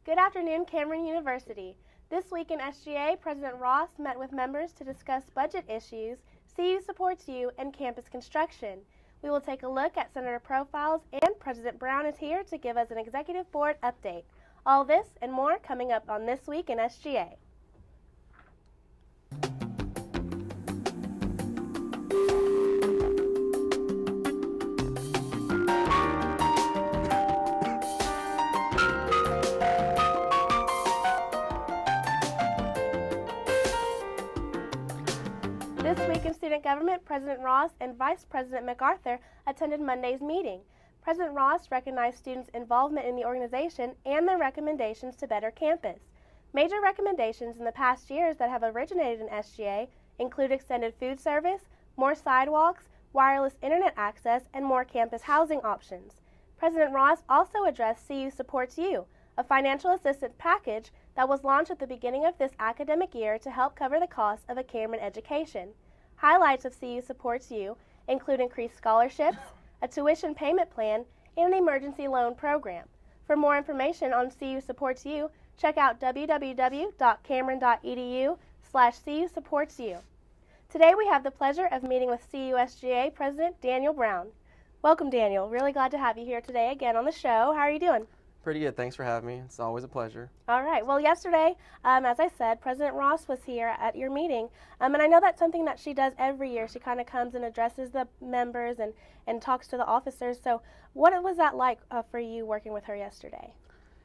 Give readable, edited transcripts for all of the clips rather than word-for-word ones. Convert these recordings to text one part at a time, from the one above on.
Good afternoon, Cameron University. This week in SGA, President Ross met with members to discuss budget issues, CU Supports You, and campus construction. We will take a look at senator profiles, and President Brown is here to give us an executive board update. All this and more coming up on This Week in SGA. This week in student government, President Ross and Vice President MacArthur attended Monday's meeting. President Ross recognized students' involvement in the organization and their recommendations to better campus. Major recommendations in the past years that have originated in SGA include extended food service, more sidewalks, wireless internet access, and more campus housing options. President Ross also addressed CU Supports You, a financial assistance package that was launched at the beginning of this academic year to help cover the cost of a Cameron education. Highlights of CU Supports You include increased scholarships, a tuition payment plan, and an emergency loan program. For more information on CU Supports You, check out www.cameron.edu/CU Supports You. Today we have the pleasure of meeting with CUSGA President Daniel Brown. Welcome, Daniel. Really glad to have you here today again on the show. How are you doing? Pretty good. Thanks for having me. It's always a pleasure. All right. Well, yesterday, as I said, President Ross was here at your meeting, and I know that's something that she does every year. She kind of comes and addresses the members and talks to the officers. So what was that like for you working with her yesterday?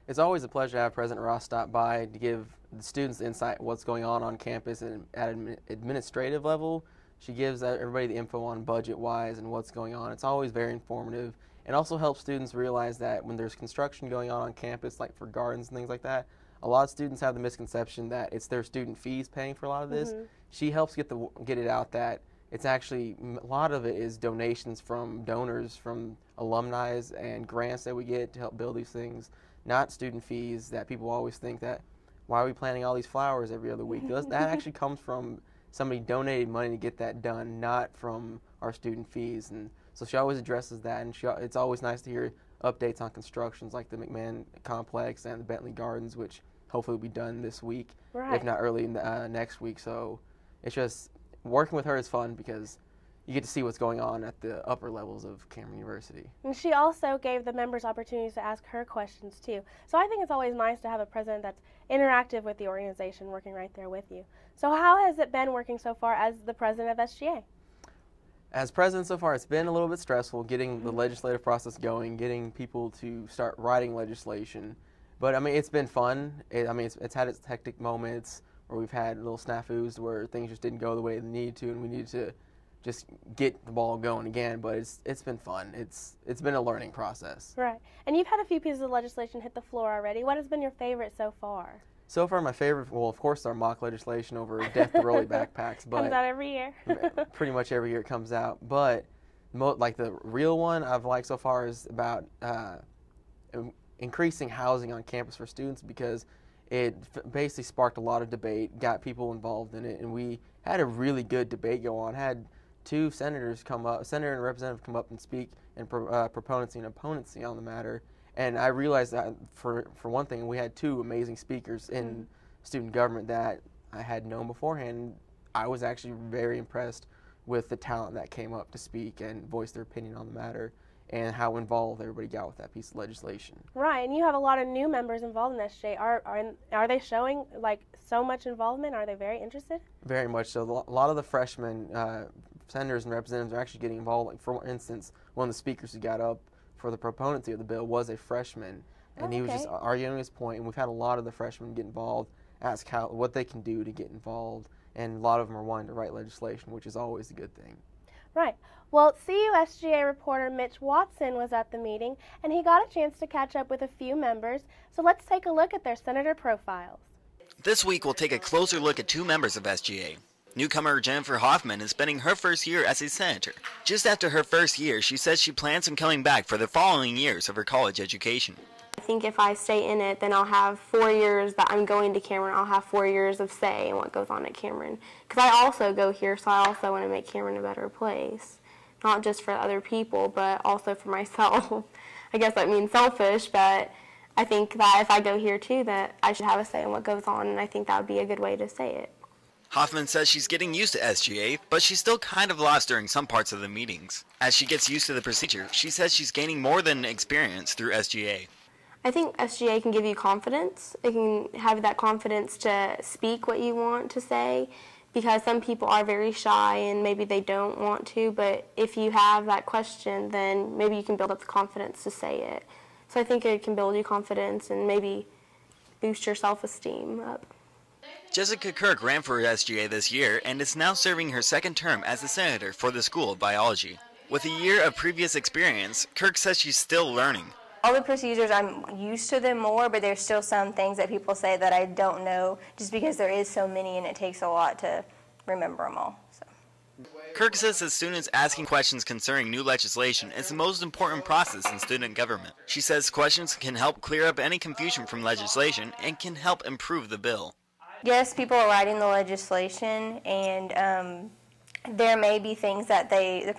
It's always a pleasure to have President Ross stop by to give the students insight what's going on campus, and at an administrative level, she gives everybody the info on budget-wise and what's going on. It's always very informative. And also helps students realize that when there's construction going on campus, like for gardens and things like that, a lot of students have the misconception that it's their student fees paying for a lot of this. She helps get it out that it's actually, a lot of it is donations from donors, from alumni and grants that we get to help build these things, not student fees that people always think that, why are we planting all these flowers every other week? That actually comes from somebody donated money to get that done, not from our student fees. And so she always addresses that, and it's always nice to hear updates on constructions like the McMahon Complex and the Bentley Gardens, which hopefully will be done this week, if not early next week. So it's just, working with her is fun because you get to see what's going on at the upper levels of Cameron University. And she also gave the members opportunities to ask her questions too. So I think it's always nice to have a president that's interactive with the organization, working right there with you. So how has it been working so far as the president of SGA? As president so far, it's been a little bit stressful getting the legislative process going, getting people to start writing legislation. But I mean, it's been fun. It's had its hectic moments where we've had little snafus where things just didn't go the way they needed to, and we needed to just get the ball going again. But it's been fun. It's been a learning process. Right. And you've had a few pieces of legislation hit the floor already. What has been your favorite so far? So far, my favorite, well, of course, our mock legislation over death to rolly backpacks. But comes out every year. Pretty much every year it comes out. But like the real one I've liked so far is about increasing housing on campus for students, because it basically sparked a lot of debate, got people involved in it, and we had a really good debate go on. Had two senators come up, senator and representative come up and speak, and proponents and opponents on the matter. And I realized that, for one thing, we had two amazing speakers in student government that I had known beforehand. I was actually very impressed with the talent that came up to speak and voice their opinion on the matter, and how involved everybody got with that piece of legislation. Right, and you have a lot of new members involved in SGA. Are they showing like so much involvement? Are they very interested? Very much so. A lot of the freshmen, senators and representatives, are actually getting involved. Like, for instance, one of the speakers who got up for the proponency of the bill was a freshman, and he was just arguing his point, and we've had a lot of the freshmen get involved, ask what they can do to get involved, and a lot of them are wanting to write legislation, which is always a good thing. Right. Well, CUSGA reporter Mitch Watson was at the meeting, and he got a chance to catch up with a few members, so let's take a look at their senator profiles. This week we'll take a closer look at two members of SGA. Newcomer Jennifer Hoffman is spending her first year as a senator. Just after her first year, she says she plans on coming back for the following years of her college education. I think if I stay in it, then I'll have 4 years that I'm going to Cameron. I'll have 4 years of say in what goes on at Cameron. Because I also go here, so I also want to make Cameron a better place. Not just for other people, but also for myself. I guess that means selfish, but I think that if I go here too, that I should have a say in what goes on, and I think that would be a good way to say it. Hoffman says she's getting used to SGA, but she's still kind of lost during some parts of the meetings. As she gets used to the procedure, she says she's gaining more than experience through SGA. I think SGA can give you confidence. It can have that confidence to speak what you want to say, because some people are very shy and maybe they don't want to, but if you have that question, then maybe you can build up the confidence to say it. So I think it can build you confidence and maybe boost your self-esteem up. Jessica Kirk ran for SGA this year and is now serving her second term as a senator for the School of Biology. With a year of previous experience, Kirk says she's still learning. All the procedures, I'm used to them more, but there's still some things that people say that I don't know just because there is so many and it takes a lot to remember them all. So. Kirk says that students asking questions concerning new legislation is the most important process in student government. She says questions can help clear up any confusion from legislation and can help improve the bill. Yes, people are writing the legislation, and there may be things that the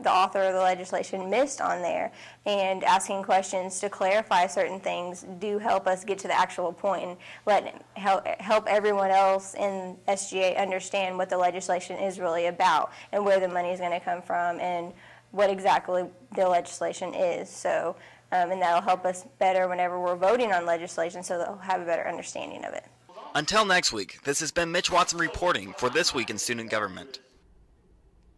author of the legislation missed on there, and asking questions to clarify certain things do help us get to the actual point and help everyone else in SGA understand what the legislation is really about and where the money is going to come from and what exactly the legislation is. So, and that'll help us better whenever we're voting on legislation, so they'll have a better understanding of it. Until next week, this has been Mitch Watson reporting for This Week in Student Government.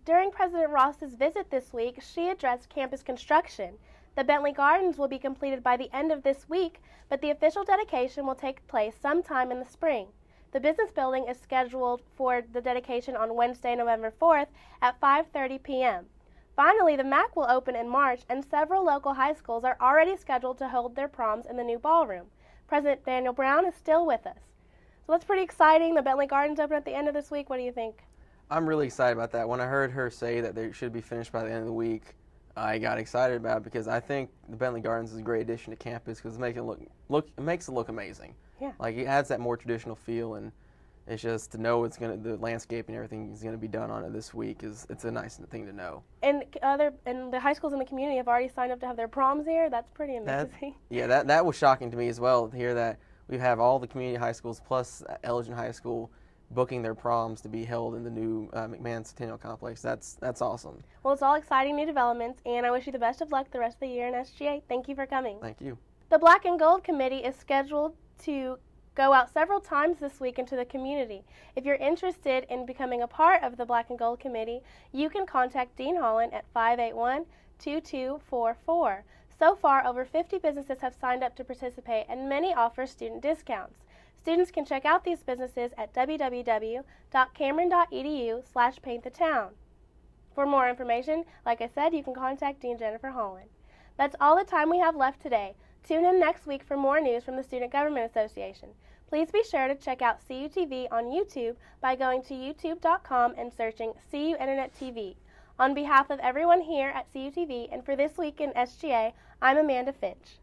During President Ross's visit this week, she addressed campus construction. The Bentley Gardens will be completed by the end of this week, but the official dedication will take place sometime in the spring. The business building is scheduled for the dedication on Wednesday, November 4th at 5:30 p.m. Finally, the MAC will open in March, and several local high schools are already scheduled to hold their proms in the new ballroom. President Daniel Brown is still with us. So that's pretty exciting. The Bentley Gardens open at the end of this week. What do you think? I'm really excited about that. When I heard her say that they should be finished by the end of the week, I got excited about it because I think the Bentley Gardens is a great addition to campus because it makes it look amazing. Yeah. Like it adds that more traditional feel, and it's just to know the landscape and everything is gonna be done on it this week it's a nice thing to know. And the high schools in the community have already signed up to have their proms here. That's pretty amazing. That was shocking to me as well to hear that we have all the community high schools plus Elgin High School booking their proms to be held in the new McMahon Centennial Complex. That's awesome. Well, it's all exciting new developments, and I wish you the best of luck the rest of the year in SGA. Thank you for coming. Thank you. The Black and Gold Committee is scheduled to go out several times this week into the community. If you're interested in becoming a part of the Black and Gold Committee, you can contact Dean Holland at 581-2244. So far, over 50 businesses have signed up to participate, and many offer student discounts. Students can check out these businesses at www.cameron.edu/paintthetown. For more information, like I said, you can contact Dean Jennifer Holland. That's all the time we have left today. Tune in next week for more news from the Student Government Association. Please be sure to check out CUTV on YouTube by going to youtube.com and searching CU Internet TV. On behalf of everyone here at CUTV and for This Week in SGA, I'm Amanda Finch.